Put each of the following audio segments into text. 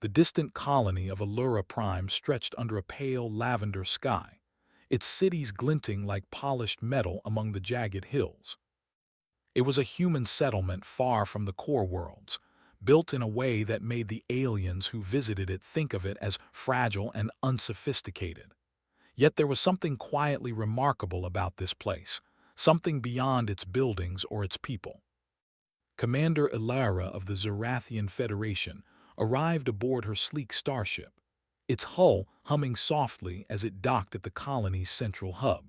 The distant colony of Allura Prime stretched under a pale lavender sky, its cities glinting like polished metal among the jagged hills. It was a human settlement far from the core worlds, built in a way that made the aliens who visited it think of it as fragile and unsophisticated. Yet there was something quietly remarkable about this place, something beyond its buildings or its people. Commander Ilara of the Zerathian Federation arrived aboard her sleek starship, its hull humming softly as it docked at the colony's central hub.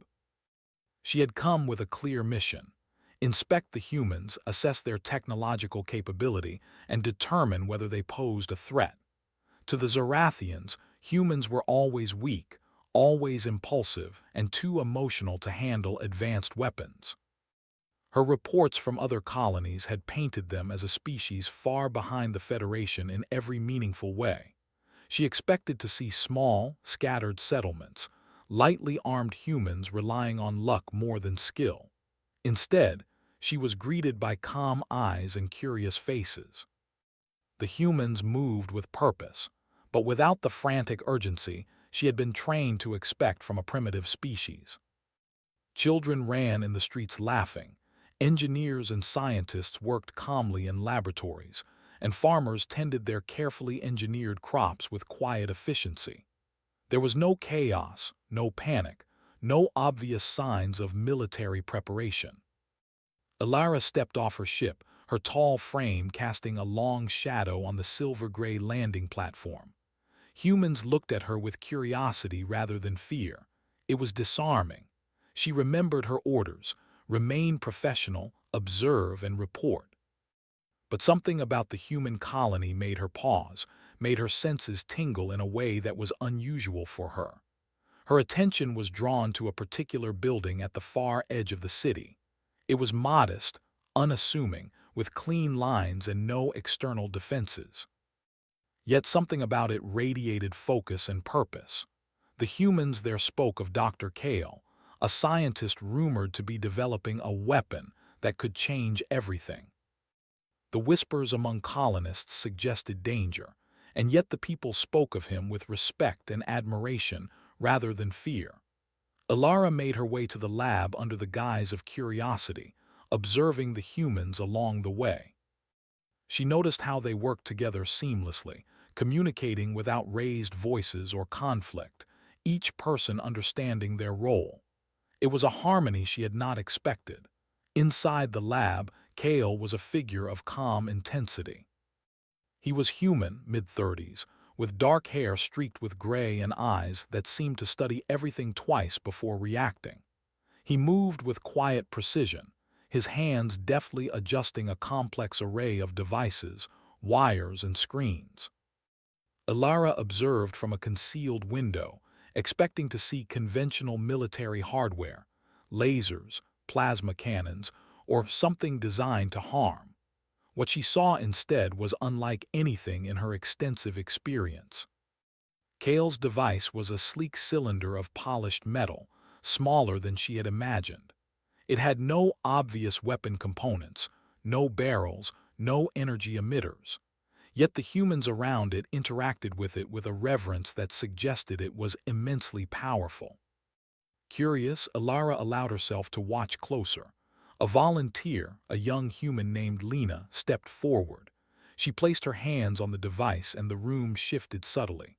She had come with a clear mission: inspect the humans, assess their technological capability, and determine whether they posed a threat. To the Zerathians, humans were always weak, always impulsive, and too emotional to handle advanced weapons. Her reports from other colonies had painted them as a species far behind the Federation in every meaningful way. She expected to see small, scattered settlements, lightly armed humans relying on luck more than skill. Instead, she was greeted by calm eyes and curious faces. The humans moved with purpose, but without the frantic urgency she had been trained to expect from a primitive species. Children ran in the streets laughing, engineers and scientists worked calmly in laboratories, and farmers tended their carefully engineered crops with quiet efficiency. There was no chaos, no panic, no obvious signs of military preparation. Ilara stepped off her ship, her tall frame casting a long shadow on the silver-gray landing platform. Humans looked at her with curiosity rather than fear. It was disarming. She remembered her orders: remain professional, observe, and report. But something about the human colony made her pause, made her senses tingle in a way that was unusual for her. Her attention was drawn to a particular building at the far edge of the city. It was modest, unassuming, with clean lines and no external defenses. Yet something about it radiated focus and purpose. The humans there spoke of Dr. Kale, a scientist rumored to be developing a weapon that could change everything. The whispers among colonists suggested danger, and yet the people spoke of him with respect and admiration rather than fear. Ilara made her way to the lab under the guise of curiosity, observing the humans along the way. She noticed how they worked together seamlessly, communicating without raised voices or conflict, each person understanding their role. It was a harmony she had not expected. Inside the lab, Kale was a figure of calm intensity. He was human, mid-30s, with dark hair streaked with gray and eyes that seemed to study everything twice before reacting. He moved with quiet precision, his hands deftly adjusting a complex array of devices, wires, and screens. Ilara observed from a concealed window, expecting to see conventional military hardware, lasers, plasma cannons, or something designed to harm. What she saw instead was unlike anything in her extensive experience. Kale's device was a sleek cylinder of polished metal, smaller than she had imagined. It had no obvious weapon components, no barrels, no energy emitters. Yet the humans around it interacted with it with a reverence that suggested it was immensely powerful. Curious, Ilara allowed herself to watch closer. A volunteer, a young human named Lena, stepped forward. She placed her hands on the device and the room shifted subtly.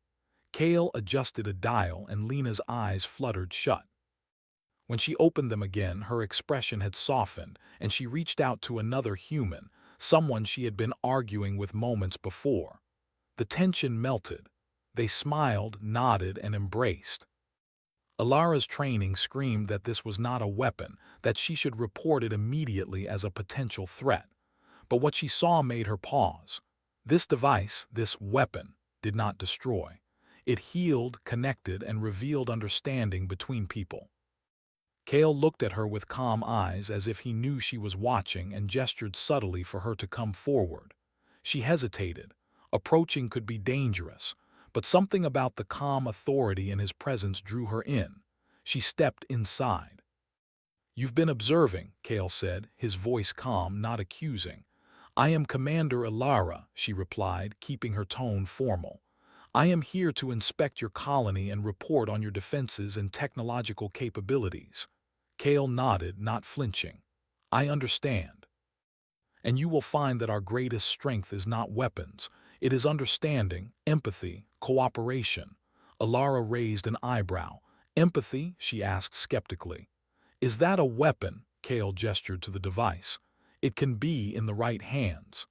Kale adjusted a dial and Lena's eyes fluttered shut. When she opened them again, her expression had softened and she reached out to another human, someone she had been arguing with moments before. The tension melted. They smiled, nodded, and embraced. Ilara's training screamed that this was not a weapon, that she should report it immediately as a potential threat. But what she saw made her pause. This device, this weapon, did not destroy. It healed, connected, and revealed understanding between people. Kale looked at her with calm eyes as if he knew she was watching and gestured subtly for her to come forward. She hesitated. Approaching could be dangerous, but something about the calm authority in his presence drew her in. She stepped inside. "You've been observing," Kale said, his voice calm, not accusing. "I am Commander Ilara," she replied, keeping her tone formal. "I am here to inspect your colony and report on your defenses and technological capabilities." Kale nodded, not flinching. "I understand. And you will find that our greatest strength is not weapons. It is understanding, empathy, cooperation." Ilara raised an eyebrow. "Empathy?" she asked skeptically. "Is that a weapon?" Kale gestured to the device. "It can be in the right hands.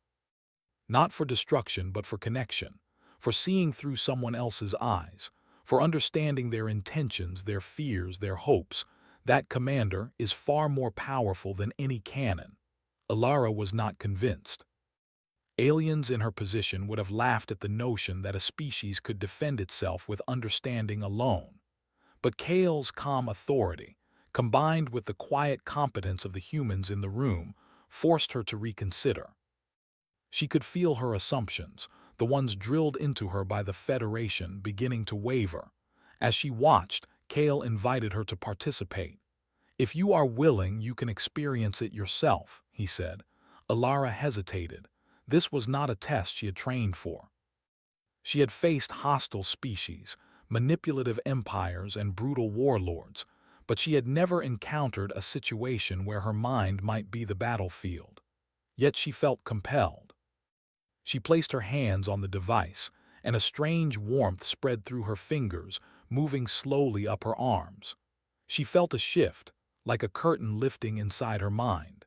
Not for destruction, but for connection. For seeing through someone else's eyes. For understanding their intentions, their fears, their hopes. That commander is far more powerful than any cannon." Ilara was not convinced. Aliens in her position would have laughed at the notion that a species could defend itself with understanding alone. But Kale's calm authority, combined with the quiet competence of the humans in the room, forced her to reconsider. She could feel her assumptions, the ones drilled into her by the Federation, beginning to waver. As she watched, Kale invited her to participate. "If you are willing, you can experience it yourself," he said. Ilara hesitated. This was not a test she had trained for. She had faced hostile species, manipulative empires, and brutal warlords, but she had never encountered a situation where her mind might be the battlefield. Yet she felt compelled. She placed her hands on the device, and a strange warmth spread through her fingers, moving slowly up her arms. She felt a shift, like a curtain lifting inside her mind.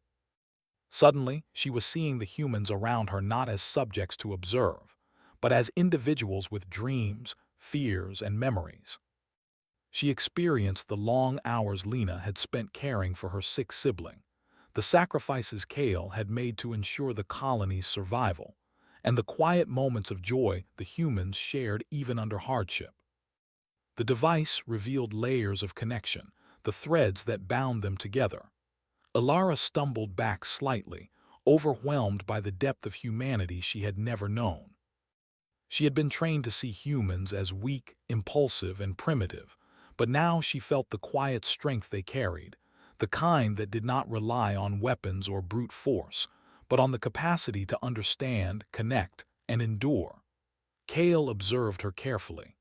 Suddenly, she was seeing the humans around her not as subjects to observe, but as individuals with dreams, fears, and memories. She experienced the long hours Lena had spent caring for her sick sibling, the sacrifices Kale had made to ensure the colony's survival, and the quiet moments of joy the humans shared even under hardship. The device revealed layers of connection, the threads that bound them together. Ilara stumbled back slightly, overwhelmed by the depth of humanity she had never known. She had been trained to see humans as weak, impulsive, and primitive, but now she felt the quiet strength they carried, the kind that did not rely on weapons or brute force, but on the capacity to understand, connect, and endure. Kale observed her carefully.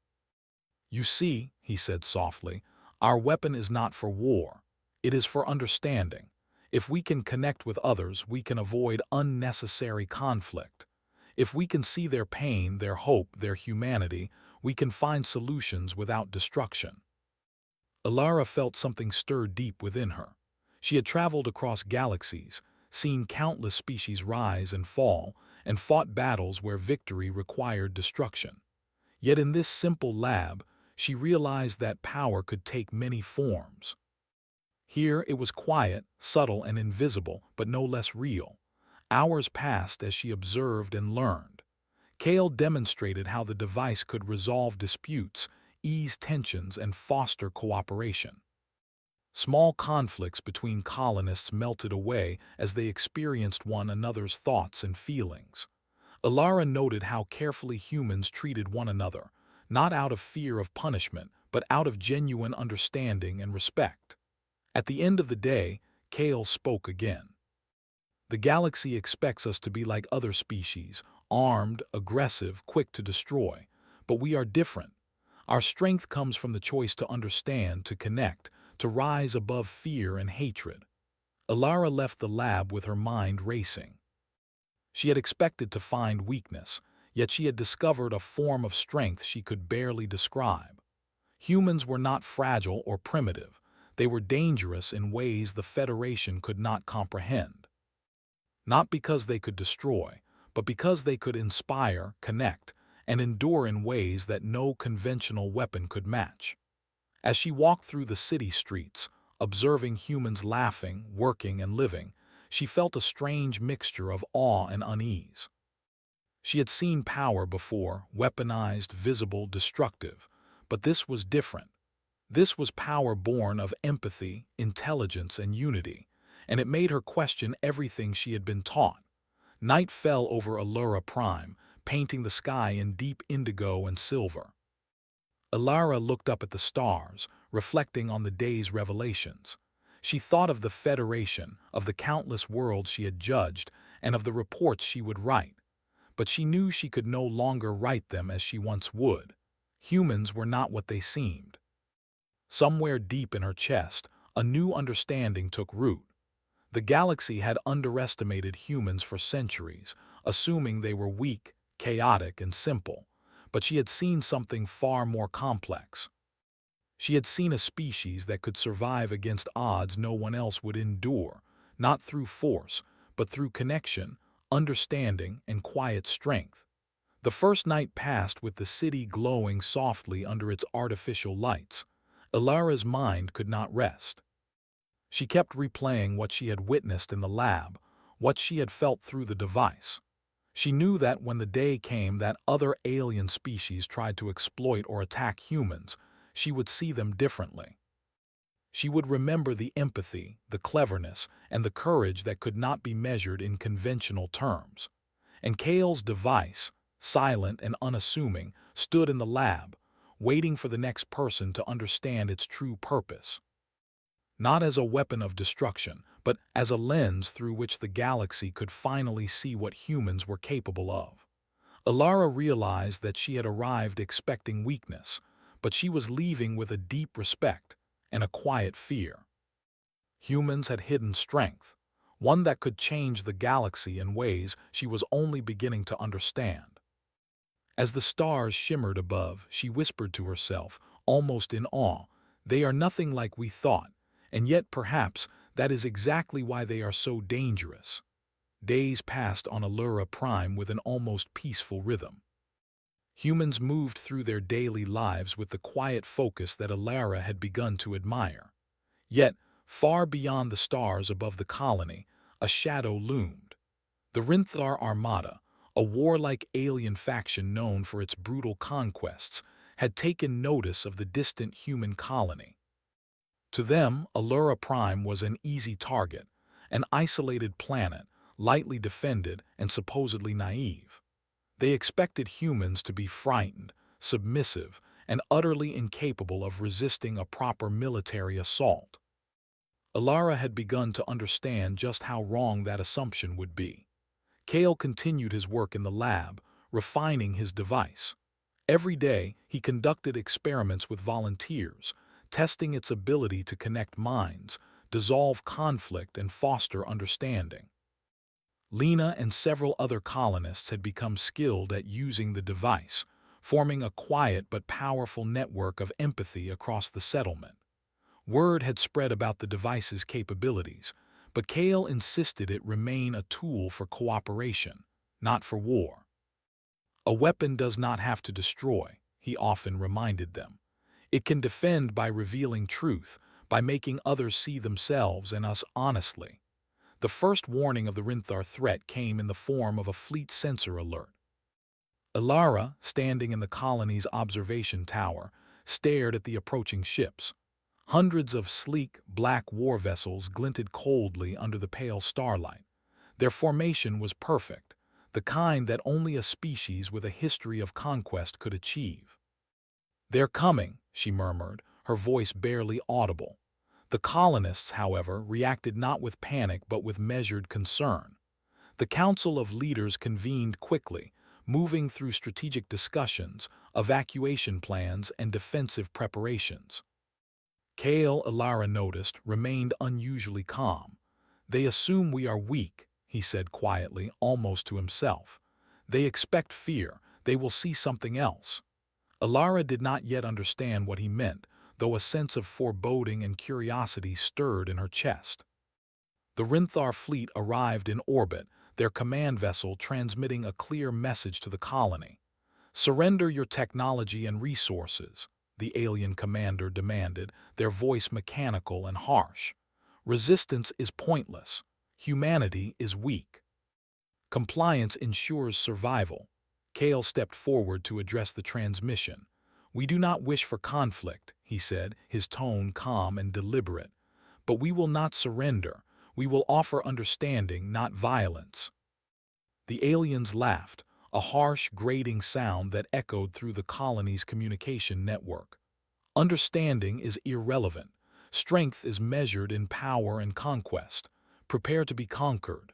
"You see," he said softly, "our weapon is not for war. It is for understanding. If we can connect with others, we can avoid unnecessary conflict. If we can see their pain, their hope, their humanity, we can find solutions without destruction." Ilara felt something stir deep within her. She had traveled across galaxies, seen countless species rise and fall, and fought battles where victory required destruction. Yet in this simple lab, she realized that power could take many forms. Here it was quiet, subtle, and invisible, but no less real. Hours passed as she observed and learned. Kale demonstrated how the device could resolve disputes, ease tensions, and foster cooperation. Small conflicts between colonists melted away as they experienced one another's thoughts and feelings. Ilara noted how carefully humans treated one another, not out of fear of punishment, but out of genuine understanding and respect. At the end of the day, Kale spoke again. "The galaxy expects us to be like other species, armed, aggressive, quick to destroy. But we are different. Our strength comes from the choice to understand, to connect, to rise above fear and hatred." Ilara left the lab with her mind racing. She had expected to find weakness, yet she had discovered a form of strength she could barely describe. Humans were not fragile or primitive. They were dangerous in ways the Federation could not comprehend. Not because they could destroy, but because they could inspire, connect, and endure in ways that no conventional weapon could match. As she walked through the city streets, observing humans laughing, working, and living, she felt a strange mixture of awe and unease. She had seen power before, weaponized, visible, destructive, but this was different. This was power born of empathy, intelligence, and unity, and it made her question everything she had been taught. Night fell over Allura Prime, painting the sky in deep indigo and silver. Ilara looked up at the stars, reflecting on the day's revelations. She thought of the Federation, of the countless worlds she had judged, and of the reports she would write. But she knew she could no longer write them as she once would. Humans were not what they seemed. Somewhere deep in her chest, a new understanding took root. The galaxy had underestimated humans for centuries, assuming they were weak, chaotic, and simple. But she had seen something far more complex. She had seen a species that could survive against odds no one else would endure, not through force, but through connection, understanding, and quiet strength. The first night passed with the city glowing softly under its artificial lights. Ilara's mind could not rest. She kept replaying what she had witnessed in the lab, what she had felt through the device. She knew that when the day came that other alien species tried to exploit or attack humans, she would see them differently. She would remember the empathy, the cleverness, and the courage that could not be measured in conventional terms. And Kale's device, silent and unassuming, stood in the lab, waiting for the next person to understand its true purpose. Not as a weapon of destruction, but as a lens through which the galaxy could finally see what humans were capable of. Ilara realized that she had arrived expecting weakness, but she was leaving with a deep respect and a quiet fear. Humans had hidden strength, one that could change the galaxy in ways she was only beginning to understand. As the stars shimmered above, she whispered to herself, almost in awe, "They are nothing like we thought, and yet perhaps that is exactly why they are so dangerous." Days passed on Allura Prime with an almost peaceful rhythm. Humans moved through their daily lives with the quiet focus that Ilara had begun to admire. Yet, far beyond the stars above the colony, a shadow loomed. The Rinthar Armada, a warlike alien faction known for its brutal conquests, had taken notice of the distant human colony. To them, Allura Prime was an easy target, an isolated planet, lightly defended and supposedly naive. They expected humans to be frightened, submissive, and utterly incapable of resisting a proper military assault. Ilara had begun to understand just how wrong that assumption would be. Kale continued his work in the lab, refining his device. Every day, he conducted experiments with volunteers, testing its ability to connect minds, dissolve conflict, and foster understanding. Lena and several other colonists had become skilled at using the device, forming a quiet but powerful network of empathy across the settlement. Word had spread about the device's capabilities, but Kale insisted it remain a tool for cooperation, not for war. "A weapon does not have to destroy," he often reminded them. "It can defend by revealing truth, by making others see themselves and us honestly." The first warning of the Rinthar threat came in the form of a fleet sensor alert. Ilara, standing in the colony's observation tower, stared at the approaching ships. Hundreds of sleek, black war vessels glinted coldly under the pale starlight. Their formation was perfect, the kind that only a species with a history of conquest could achieve. "They're coming," she murmured, her voice barely audible. The colonists, however, reacted not with panic but with measured concern. The Council of Leaders convened quickly, moving through strategic discussions, evacuation plans, and defensive preparations. Kale, Ilara noticed, remained unusually calm. "They assume we are weak," he said quietly, almost to himself. "They expect fear. They will see something else." Ilara did not yet understand what he meant, though a sense of foreboding and curiosity stirred in her chest. The Rinthar fleet arrived in orbit, their command vessel transmitting a clear message to the colony. "Surrender your technology and resources," the alien commander demanded, their voice mechanical and harsh. "Resistance is pointless. Humanity is weak. Compliance ensures survival." Kale stepped forward to address the transmission. "We do not wish for conflict," he said, his tone calm and deliberate. "But we will not surrender. We will offer understanding, not violence." The aliens laughed, a harsh, grating sound that echoed through the colony's communication network. "Understanding is irrelevant. Strength is measured in power and conquest. Prepare to be conquered."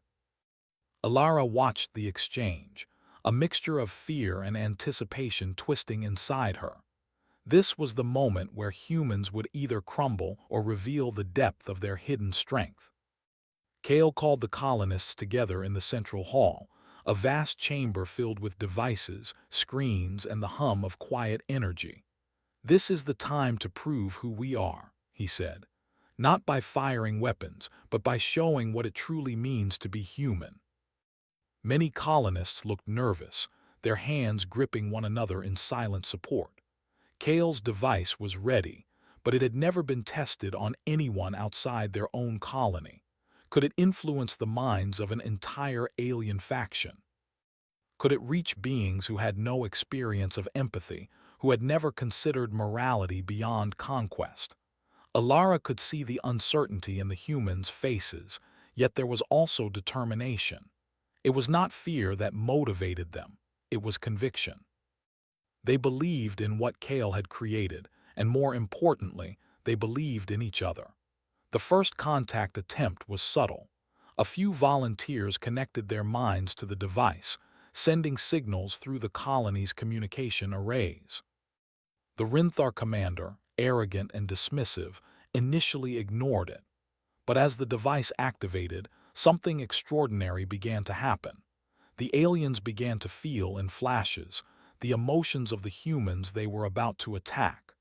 Alara watched the exchange, a mixture of fear and anticipation twisting inside her. This was the moment where humans would either crumble or reveal the depth of their hidden strength. Kale called the colonists together in the central hall, a vast chamber filled with devices, screens, and the hum of quiet energy. "This is the time to prove who we are," he said. "Not by firing weapons, but by showing what it truly means to be human." Many colonists looked nervous, their hands gripping one another in silent support. Kale's device was ready, but it had never been tested on anyone outside their own colony. Could it influence the minds of an entire alien faction? Could it reach beings who had no experience of empathy, who had never considered morality beyond conquest? Alara could see the uncertainty in the humans' faces, yet there was also determination. It was not fear that motivated them, it was conviction. They believed in what Kale had created, and more importantly, they believed in each other. The first contact attempt was subtle. A few volunteers connected their minds to the device, sending signals through the colony's communication arrays. The Rinthar commander, arrogant and dismissive, initially ignored it. But as the device activated, something extraordinary began to happen. The aliens began to feel in flashes the emotions of the humans they were about to attack.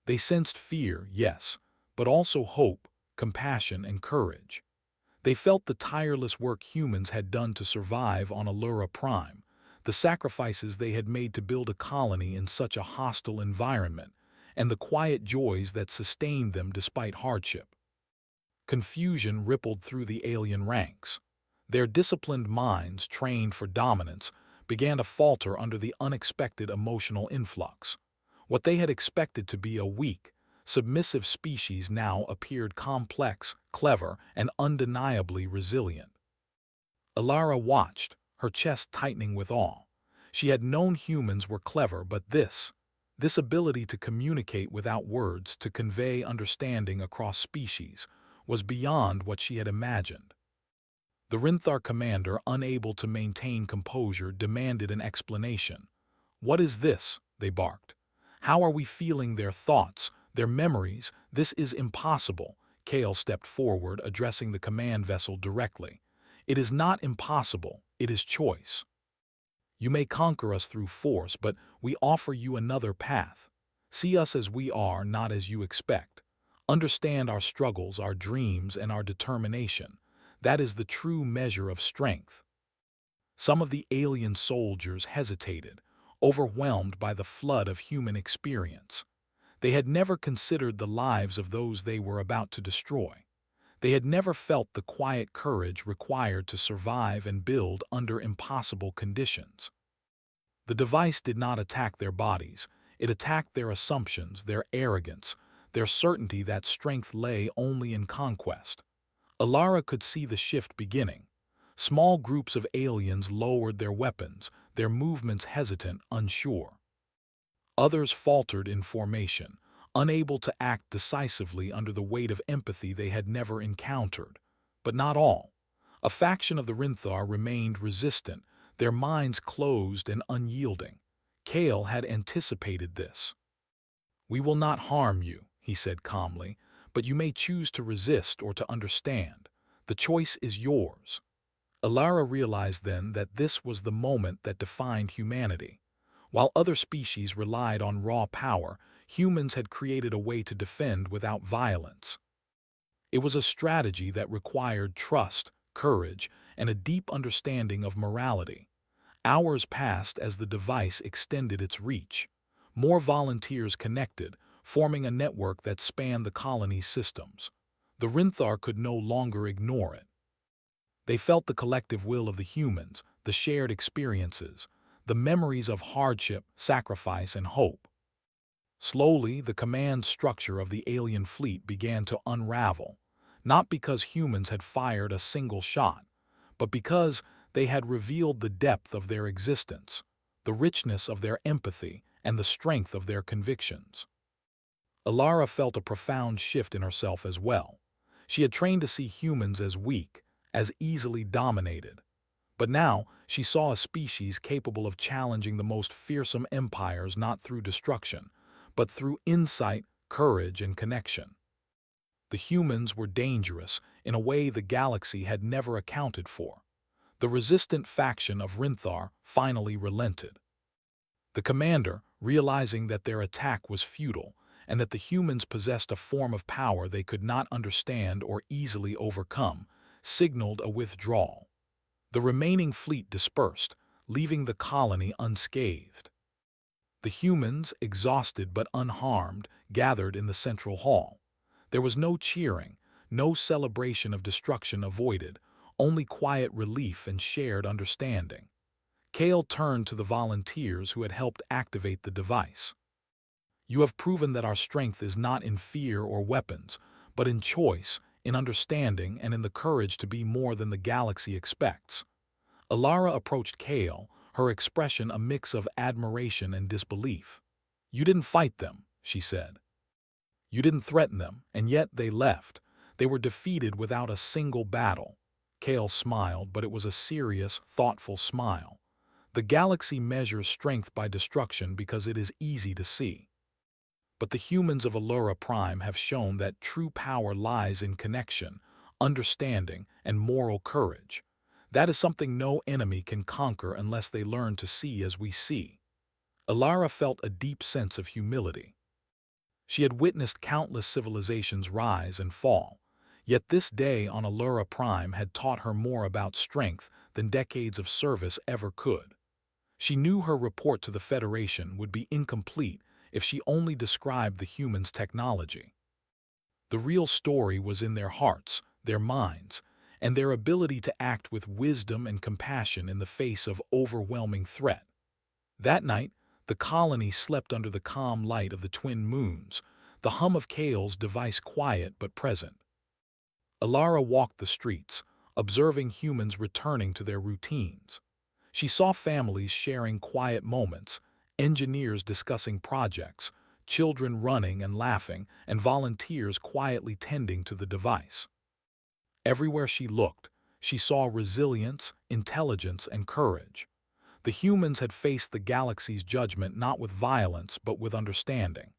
They sensed fear, yes, but also hope, compassion, and courage. They felt the tireless work humans had done to survive on Allura Prime, the sacrifices they had made to build a colony in such a hostile environment, and the quiet joys that sustained them despite hardship. Confusion rippled through the alien ranks. Their disciplined minds, trained for dominance, began to falter under the unexpected emotional influx. What they had expected to be a weak, submissive species now appeared complex, clever, and undeniably resilient. Alara watched, her chest tightening with awe. She had known humans were clever, but this ability to communicate without words, to convey understanding across species, was beyond what she had imagined. The Rinthar commander, unable to maintain composure, demanded an explanation. "What is this?" they barked. "How are we feeling their thoughts, their memories? This is impossible." Kale stepped forward, addressing the command vessel directly. "It is not impossible, it is choice. You may conquer us through force, but we offer you another path. See us as we are, not as you expect. Understand our struggles, our dreams, and our determination. That is the true measure of strength." Some of the alien soldiers hesitated, overwhelmed by the flood of human experience. They had never considered the lives of those they were about to destroy. They had never felt the quiet courage required to survive and build under impossible conditions. The device did not attack their bodies. It attacked their assumptions, their arrogance, their certainty that strength lay only in conquest. Alara could see the shift beginning. Small groups of aliens lowered their weapons, their movements hesitant, unsure. Others faltered in formation, unable to act decisively under the weight of empathy they had never encountered. But not all. A faction of the Rinthar remained resistant, their minds closed and unyielding. Kale had anticipated this. "We will not harm you," he said calmly, "but you may choose to resist or to understand. The choice is yours." Alara realized then that this was the moment that defined humanity. While other species relied on raw power, humans had created a way to defend without violence. It was a strategy that required trust, courage, and a deep understanding of morality. Hours passed as the device extended its reach. More volunteers connected, forming a network that spanned the colony's systems. The Rinthar could no longer ignore it. They felt the collective will of the humans, the shared experiences, the memories of hardship, sacrifice, and hope. Slowly, the command structure of the alien fleet began to unravel, not because humans had fired a single shot, but because they had revealed the depth of their existence, the richness of their empathy, and the strength of their convictions. Alara felt a profound shift in herself as well. She had trained to see humans as weak, as easily dominated. But now she saw a species capable of challenging the most fearsome empires not through destruction, but through insight, courage, and connection. The humans were dangerous in a way the galaxy had never accounted for. The resistant faction of Rinthar finally relented. The commander, realizing that their attack was futile and that the humans possessed a form of power they could not understand or easily overcome, signaled a withdrawal. The remaining fleet dispersed, leaving the colony unscathed. The humans, exhausted but unharmed, gathered in the central hall. There was no cheering, no celebration of destruction avoided, only quiet relief and shared understanding. Kale turned to the volunteers who had helped activate the device. "You have proven that our strength is not in fear or weapons, but in choice, in understanding, and in the courage to be more than the galaxy expects." Alara approached Kale, her expression a mix of admiration and disbelief. "You didn't fight them," she said. "You didn't threaten them, and yet they left. They were defeated without a single battle." Kale smiled, but it was a serious, thoughtful smile. "The galaxy measures strength by destruction because it is easy to see. But the humans of Allura Prime have shown that true power lies in connection, understanding, and moral courage. That is something no enemy can conquer unless they learn to see as we see." Alara felt a deep sense of humility. She had witnessed countless civilizations rise and fall, yet this day on Allura Prime had taught her more about strength than decades of service ever could. She knew her report to the Federation would be incomplete if she only described the humans' technology. The real story was in their hearts, their minds, and their ability to act with wisdom and compassion in the face of overwhelming threat. That night, the colony slept under the calm light of the twin moons, the hum of Kale's device quiet but present. Alara walked the streets, observing humans returning to their routines. She saw families sharing quiet moments, engineers discussing projects, children running and laughing, and volunteers quietly tending to the device. Everywhere she looked, she saw resilience, intelligence, and courage. The humans had faced the galaxy's judgment not with violence but with understanding.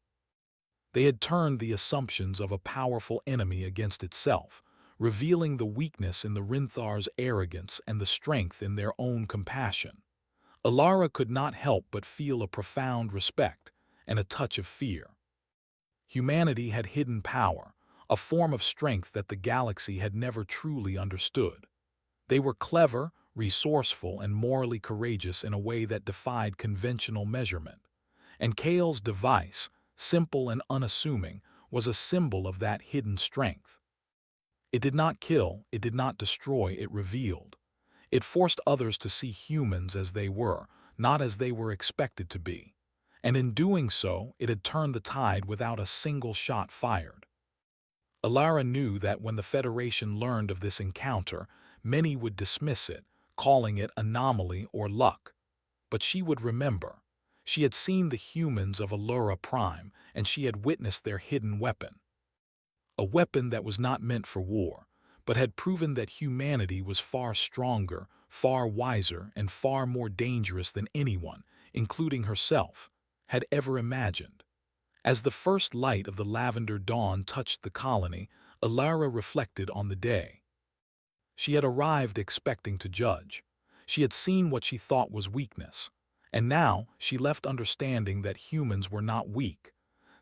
They had turned the assumptions of a powerful enemy against itself, revealing the weakness in the Rinthar's arrogance and the strength in their own compassion. Alara could not help but feel a profound respect and a touch of fear. Humanity had hidden power, a form of strength that the galaxy had never truly understood. They were clever, resourceful, and morally courageous in a way that defied conventional measurement. And Kale's device, simple and unassuming, was a symbol of that hidden strength. It did not kill, it did not destroy, it revealed. It forced others to see humans as they were, not as they were expected to be. And in doing so, it had turned the tide without a single shot fired. Alara knew that when the Federation learned of this encounter, many would dismiss it, calling it anomaly or luck. But she would remember. She had seen the humans of Allura Prime, and she had witnessed their hidden weapon. A weapon that was not meant for war, but had proven that humanity was far stronger, far wiser, and far more dangerous than anyone, including herself, had ever imagined. As the first light of the lavender dawn touched the colony, Alara reflected on the day. She had arrived expecting to judge. She had seen what she thought was weakness. And now she left understanding that humans were not weak.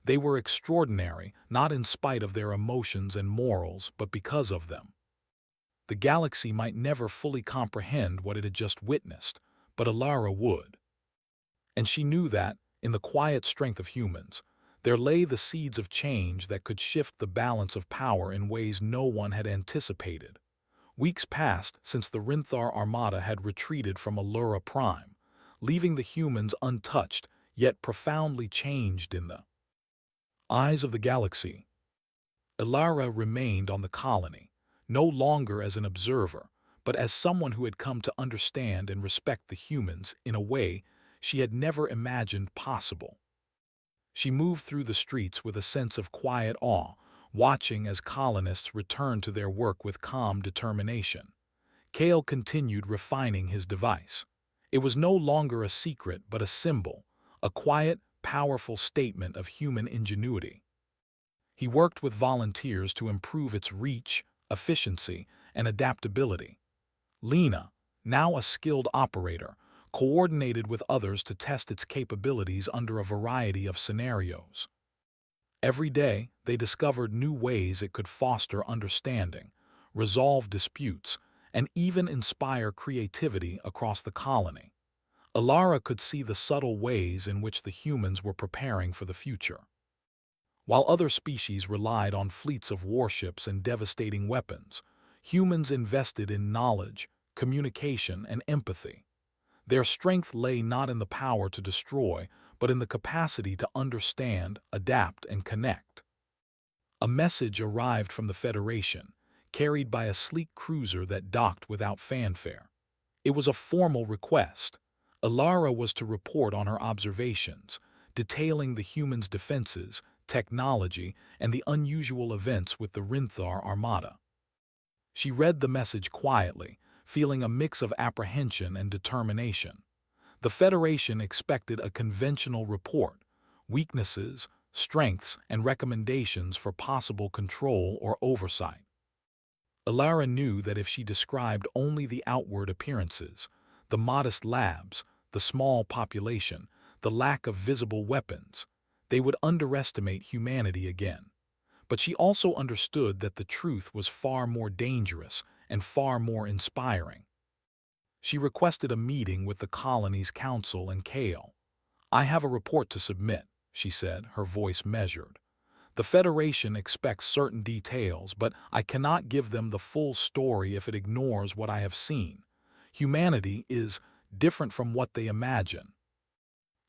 They were extraordinary, not in spite of their emotions and morals, but because of them. The galaxy might never fully comprehend what it had just witnessed, but Alara would. And she knew that, in the quiet strength of humans, there lay the seeds of change that could shift the balance of power in ways no one had anticipated. Weeks passed since the Rinthar armada had retreated from Allura Prime, leaving the humans untouched, yet profoundly changed in the eyes of the galaxy. Alara remained on the colony, no longer as an observer, but as someone who had come to understand and respect the humans in a way she had never imagined possible. She moved through the streets with a sense of quiet awe, watching as colonists returned to their work with calm determination. Kale continued refining his device. It was no longer a secret but a symbol, a quiet, powerful statement of human ingenuity. He worked with volunteers to improve its reach, efficiency, and adaptability. Lena, now a skilled operator, coordinated with others to test its capabilities under a variety of scenarios. Every day, they discovered new ways it could foster understanding, resolve disputes, and even inspire creativity across the colony. Alara could see the subtle ways in which the humans were preparing for the future. While other species relied on fleets of warships and devastating weapons, humans invested in knowledge, communication, and empathy. Their strength lay not in the power to destroy, but in the capacity to understand, adapt, and connect. A message arrived from the Federation, carried by a sleek cruiser that docked without fanfare. It was a formal request. Alara was to report on her observations, detailing the humans' defenses, technology, and the unusual events with the Rinthar Armada. She read the message quietly, feeling a mix of apprehension and determination. The Federation expected a conventional report, weaknesses, strengths, and recommendations for possible control or oversight. Alara knew that if she described only the outward appearances, the modest labs, the small population, the lack of visible weapons, they would underestimate humanity again. But she also understood that the truth was far more dangerous and far more inspiring. She requested a meeting with the colony's council and Kale. "I have a report to submit," she said, her voice measured. "The Federation expects certain details, but I cannot give them the full story if it ignores what I have seen. Humanity is different from what they imagine."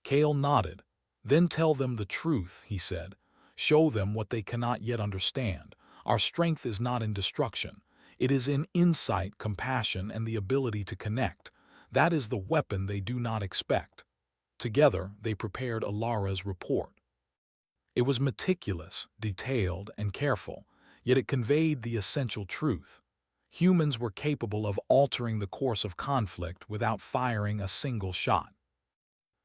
Kale nodded. "Then tell them the truth," he said. "Show them what they cannot yet understand. Our strength is not in destruction. It is in insight, compassion, and the ability to connect. That is the weapon they do not expect." Together, they prepared Alara's report. It was meticulous, detailed, and careful, yet it conveyed the essential truth. Humans were capable of altering the course of conflict without firing a single shot.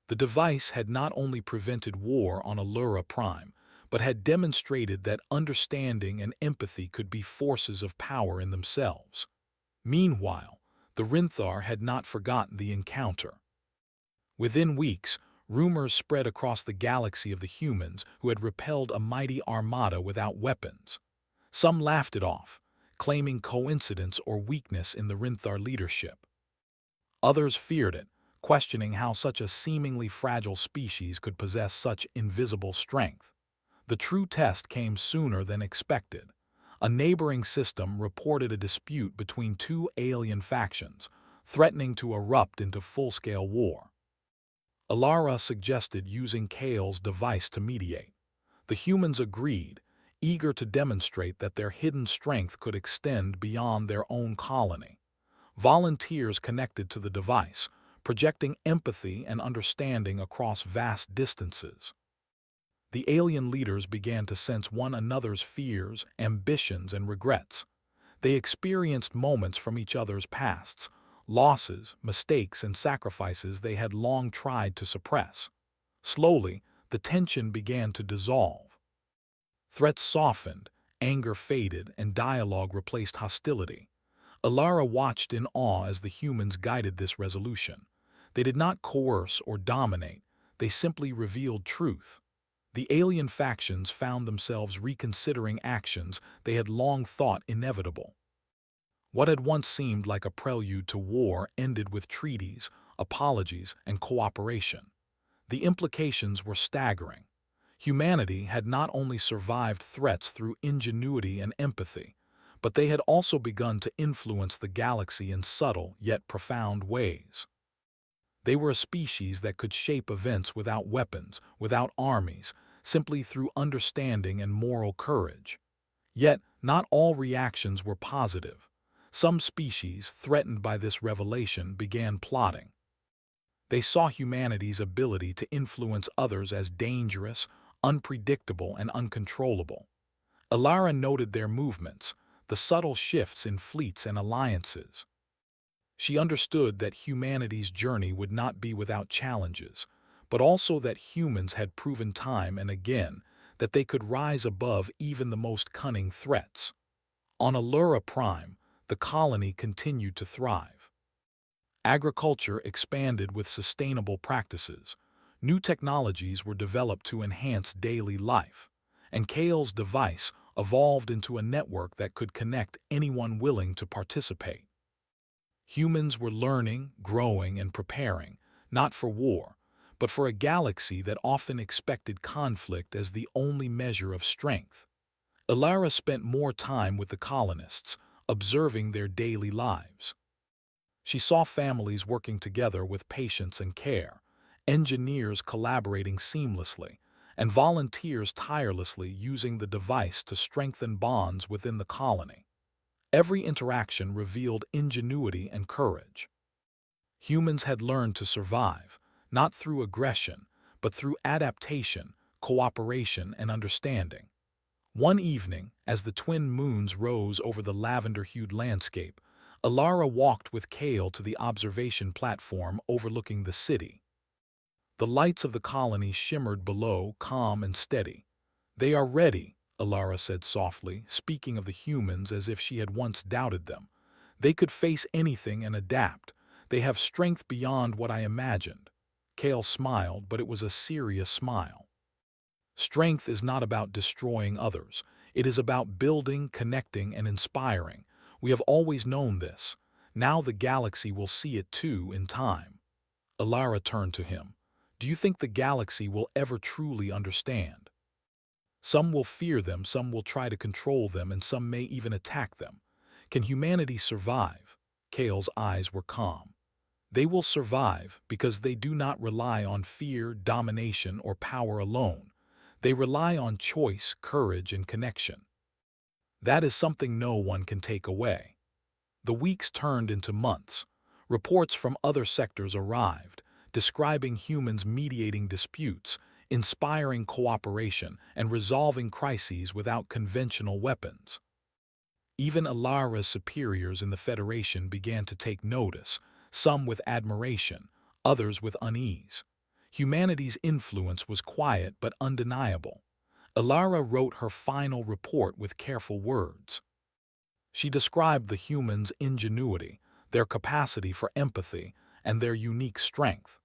The device had not only prevented war on Allura Prime, but had demonstrated that understanding and empathy could be forces of power in themselves. Meanwhile, the Rinthar had not forgotten the encounter. Within weeks, rumors spread across the galaxy of the humans who had repelled a mighty armada without weapons. Some laughed it off, claiming coincidence or weakness in the Rinthar leadership. Others feared it, questioning how such a seemingly fragile species could possess such invisible strength. The true test came sooner than expected. A neighboring system reported a dispute between two alien factions, threatening to erupt into full-scale war. Alara suggested using Kale's device to mediate. The humans agreed, eager to demonstrate that their hidden strength could extend beyond their own colony. Volunteers connected to the device, projecting empathy and understanding across vast distances. The alien leaders began to sense one another's fears, ambitions, and regrets. They experienced moments from each other's pasts, losses, mistakes, and sacrifices they had long tried to suppress. Slowly, the tension began to dissolve. Threats softened, anger faded, and dialogue replaced hostility. Alara watched in awe as the humans guided this resolution. They did not coerce or dominate, they simply revealed truth. The alien factions found themselves reconsidering actions they had long thought inevitable. What had once seemed like a prelude to war ended with treaties, apologies, and cooperation. The implications were staggering. Humanity had not only survived threats through ingenuity and empathy, but they had also begun to influence the galaxy in subtle yet profound ways. They were a species that could shape events without weapons, without armies, simply through understanding and moral courage. Yet, not all reactions were positive. Some species, threatened by this revelation, began plotting. They saw humanity's ability to influence others as dangerous, unpredictable, and uncontrollable. Alara noted their movements, the subtle shifts in fleets and alliances. She understood that humanity's journey would not be without challenges, but also that humans had proven time and again that they could rise above even the most cunning threats. On Allura Prime, the colony continued to thrive. Agriculture expanded with sustainable practices. New technologies were developed to enhance daily life, and Kale's device evolved into a network that could connect anyone willing to participate. Humans were learning, growing, and preparing, not for war, but for a galaxy that often expected conflict as the only measure of strength. Allura spent more time with the colonists, observing their daily lives. She saw families working together with patience and care, engineers collaborating seamlessly, and volunteers tirelessly using the device to strengthen bonds within the colony. Every interaction revealed ingenuity and courage. Humans had learned to survive, not through aggression, but through adaptation, cooperation, and understanding. One evening, as the twin moons rose over the lavender-hued landscape, Allura walked with Kale to the observation platform overlooking the city. The lights of the colony shimmered below, calm and steady. "They are ready," Allura said softly, speaking of the humans as if she had once doubted them. "They could face anything and adapt. They have strength beyond what I imagined." Kale smiled, but it was a serious smile. Strength is not about destroying others. It is about building, connecting, and inspiring. We have always known this. Now the galaxy will see it too in time. Allura turned to him. "Do you think the galaxy will ever truly understand? Some will fear them, some will try to control them, and some may even attack them. Can humanity survive?" Kale's eyes were calm. "They will survive because they do not rely on fear, domination, or power alone. They rely on choice, courage, and connection. That is something no one can take away." The weeks turned into months. Reports from other sectors arrived, describing humans mediating disputes, inspiring cooperation, and resolving crises without conventional weapons. Even Allura's superiors in the Federation began to take notice, some with admiration, others with unease. Humanity's influence was quiet but undeniable. Allura wrote her final report with careful words. She described the humans' ingenuity, their capacity for empathy, and their unique strength.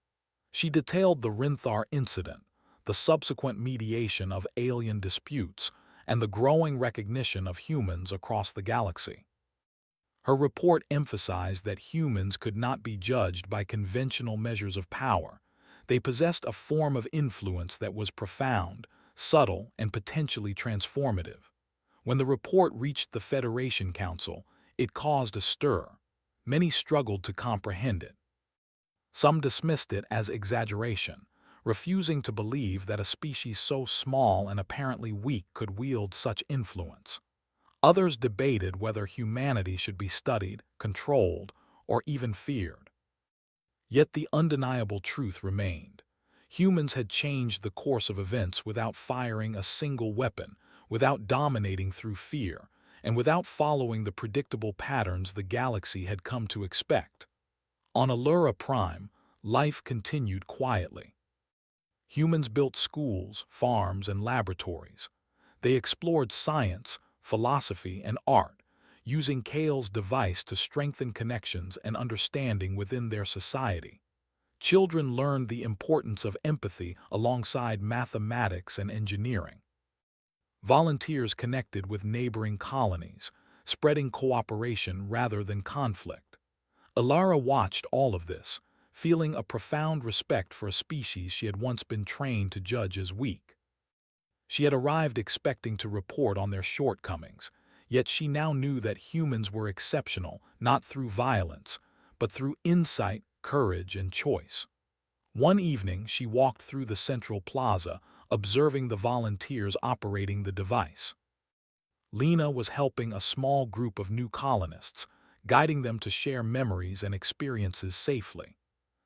She detailed the Rinthar incident, the subsequent mediation of alien disputes, and the growing recognition of humans across the galaxy. Her report emphasized that humans could not be judged by conventional measures of power. They possessed a form of influence that was profound, subtle, and potentially transformative. When the report reached the Federation Council, it caused a stir. Many struggled to comprehend it. Some dismissed it as exaggeration, refusing to believe that a species so small and apparently weak could wield such influence. Others debated whether humanity should be studied, controlled, or even feared. Yet the undeniable truth remained. Humans had changed the course of events without firing a single weapon, without dominating through fear, and without following the predictable patterns the galaxy had come to expect. On Allura Prime, life continued quietly. Humans built schools, farms, and laboratories. They explored science, philosophy, and art, using Kale's device to strengthen connections and understanding within their society. Children learned the importance of empathy alongside mathematics and engineering. Volunteers connected with neighboring colonies, spreading cooperation rather than conflict. Allura watched all of this, feeling a profound respect for a species she had once been trained to judge as weak. She had arrived expecting to report on their shortcomings, yet she now knew that humans were exceptional not through violence, but through insight, courage, and choice. One evening, she walked through the central plaza, observing the volunteers operating the device. Lena was helping a small group of new colonists, guiding them to share memories and experiences safely.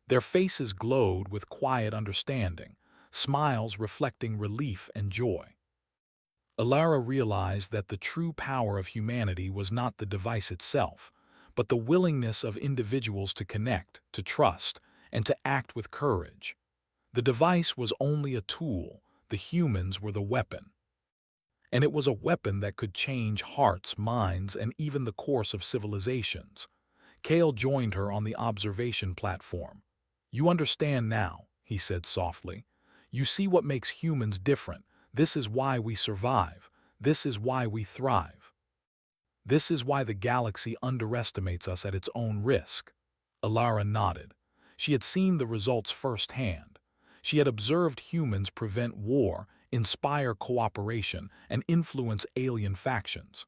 Their faces glowed with quiet understanding, smiles reflecting relief and joy. Allura realized that the true power of humanity was not the device itself, but the willingness of individuals to connect, to trust, and to act with courage. The device was only a tool, the humans were the weapon. And it was a weapon that could change hearts, minds, and even the course of civilizations. Kale joined her on the observation platform. "You understand now," he said softly. "You see what makes humans different. This is why we survive. This is why we thrive. This is why the galaxy underestimates us at its own risk." Alara nodded. She had seen the results firsthand. She had observed humans prevent war, inspire cooperation, and influence alien factions.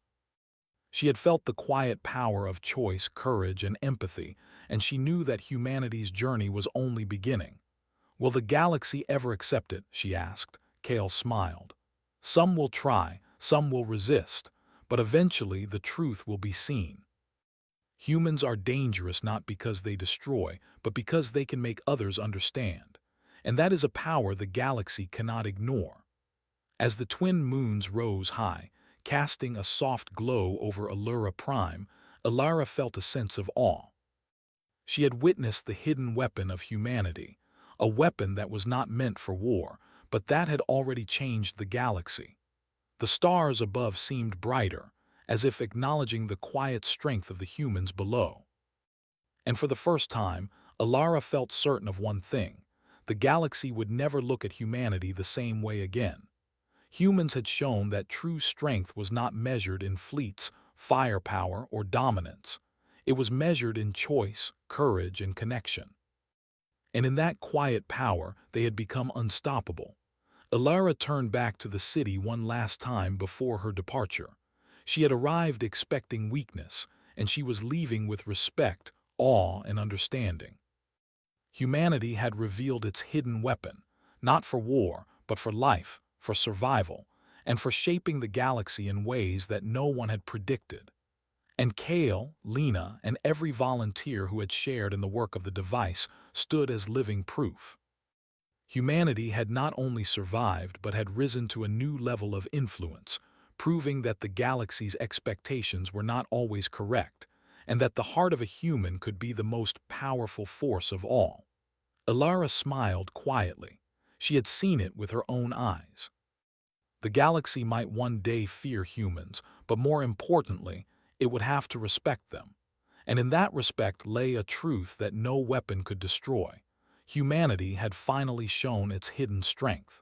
She had felt the quiet power of choice, courage, and empathy, and she knew that humanity's journey was only beginning. "Will the galaxy ever accept it?" she asked. Kale smiled. "Some will try, some will resist, but eventually the truth will be seen. Humans are dangerous not because they destroy, but because they can make others understand. And that is a power the galaxy cannot ignore." As the twin moons rose high, casting a soft glow over Allura Prime, Alara felt a sense of awe. She had witnessed the hidden weapon of humanity, a weapon that was not meant for war, but that had already changed the galaxy. The stars above seemed brighter, as if acknowledging the quiet strength of the humans below. And for the first time, Alara felt certain of one thing: the galaxy would never look at humanity the same way again. Humans had shown that true strength was not measured in fleets, firepower, or dominance. It was measured in choice, courage, and connection. And in that quiet power, they had become unstoppable. Alara turned back to the city one last time before her departure. She had arrived expecting weakness, and she was leaving with respect, awe, and understanding. Humanity had revealed its hidden weapon, not for war, but for life, for survival, and for shaping the galaxy in ways that no one had predicted. And Kale, Lena, and every volunteer who had shared in the work of the device stood as living proof. Humanity had not only survived but had risen to a new level of influence, proving that the galaxy's expectations were not always correct, and that the heart of a human could be the most powerful force of all. Alara smiled quietly. She had seen it with her own eyes. The galaxy might one day fear humans, but more importantly, it would have to respect them. And in that respect lay a truth that no weapon could destroy. Humanity had finally shown its hidden strength.